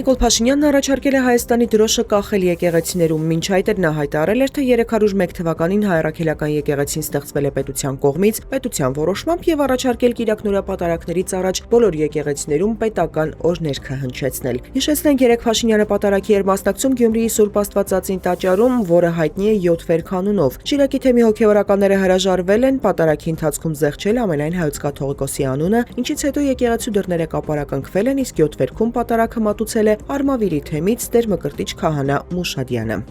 Նիկոլ Փաշինյանն առաջարկել է Հայաստանի դրոշը կախել եկեղեցիներում, մինչ այդ նա հայտարարել էր, թե 301 թվականին հայ-առաքելական եկեղեցին ստեղծվել է պետության կողմից, պետության որոշմամբ եւ առաջարկել կիրակնորապատարակներից առաջ բոլոր եկեղեցիներում պետական օրհներգը հնչեցնել։ Հիշեցնենք, երեկ Փաշինյանը պատարագի էր մասնակցում Գյումրիի Սուրբ Աստվածածին տաճարում, որը հայտնի է 7 վերքանունով։ Շիրակի թեմի հոգեվորականները հրաժարվել են պատարագի ընթացքում զեղչել ամենայն հայոց կաթողիկոսի անունը, ինչից հետո եկեղեցու դռները կապարակնքվել են, իսկ 7 վերքում պատարագը մատուցել է Արմավիրի թեմից Տեր Մկրտիչ քահանա Մուշադյանը։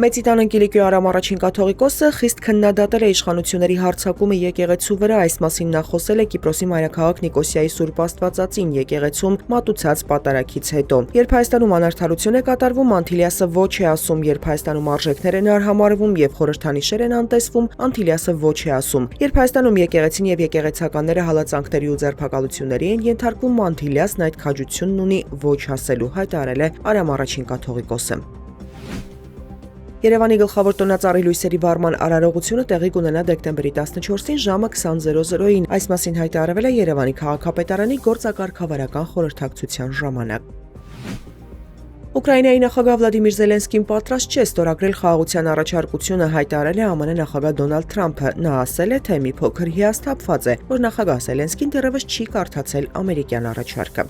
Մեծիտան Կիլիկիո Արամ առաջին կաթողիկոսը խիստ քննադատել է իշխանությունների հարձակումը եկեղեցու վրա, այս մասին նա խոսել է Կիպրոսի մայրաքաղաք Նիկոսիայի Սուրբ Աստվածածին եկեղեցում մատուցած պատարագից հետո։ Երբ Հայաստանում անարդարություն է կատարվում, Անտիլիասը ոչ է ասում, երբ Հայաստանում արժեքներ են արհամարվում եւ խորհրդանիշեր են անտեսվում, Անտիլիասը ոչ է ասում։ Երբ Հայաստանում եկեղեցին եւ եկեղեցականները հալածանքների ու ձերբակալությունների են ենթարկվում, Անտիլիասն այդ քաջությունն ունի ոչ ասելու, հայտարարել է Արամ առաջին կաթողիկոսը։ Երևանի գլխավոր տոնածառի լույսերի վարման արարողությունը տեղի կունենա դեկտեմբերի 14-ին ժամը 20:00-ին։ Այս մասին հայտարարվել է Երևանի քաղաքապետարանի գործակարգավարական խորհրդակցության ժամանակ։ Ուկրաինայի նախագահ Վլադիմիր Զելենսկին պատրաստ չէ ստորագրել խաղաղության առաջարկությունը, հայտարարել է ԱՄՆ նախագահ Դոնալդ Թրամփը։ Նա ասել է, թե մի փոքր հիասթափված է, որ նախագահ Զելենսկին դեռևս չի կարդացել ամերիկյան առաջարկը։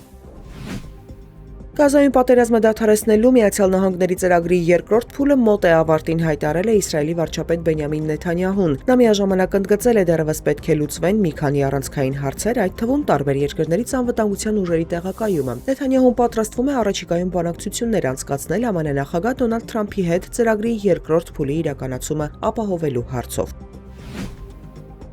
Գազայում պատերազմը դադարեցնելու Միացյալ Նահանգների ծրագրի երկրորդ փուլը մոտ է ավարտին, հայտարարել է Իսրայելի վարչապետ Բենյամին Նեթանյահուն։ Նա միաժամանակ ընդգծել է դեռևս պետք է լուծվեն մի քանի առանցքային հարցեր, այդ թվում տարբեր երկրներից անվտանգության ուժերի տեղակայումը։ Նեթանյահուն պատրաստվում է առաջիկայում բանակցություններ անցկացնել ԱՄՆ նախագահ Դոնալդ Թրամփի հետ ծրագրի երկրորդ փուլի իրականացումը ապահովելու հարցով։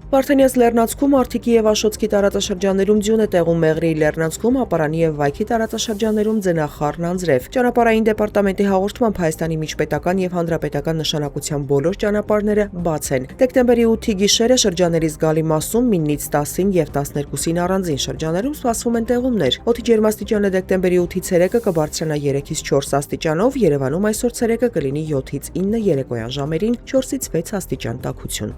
Վարդենյաց լեռնանցքում Արթիկի եւ Աշոտսկի տարածաշրջաններում ձյուն է տեղում, Մեղրիի լեռնանցքում Ապարանի եւ Վայքի տարածաշրջաններում ձնախառն անձրև։ Ճանապարհային դեպարտամենտի հաղորդմամբ Հայաստանի միջպետական եւ հանրապետական նշանակության բոլոր ճանապարհները բաց են։ Դեկտեմբերի 8-ի գիշերը շրջանների զգալի մասում 9-ից 10-ին եւ 12-ին առանձին շրջաններում սպասվում են տեղումներ։ Օդի ջերմաստիճանը դեկտեմբերի 8-ի ցերեկը կբարձրանա 3-ից 4 աստիճանով, Երևանում այսօր ցերեկը կլինի 7-ից 9, երեկոյան ժամերին 4-ից 6 աստիճան տաքություն։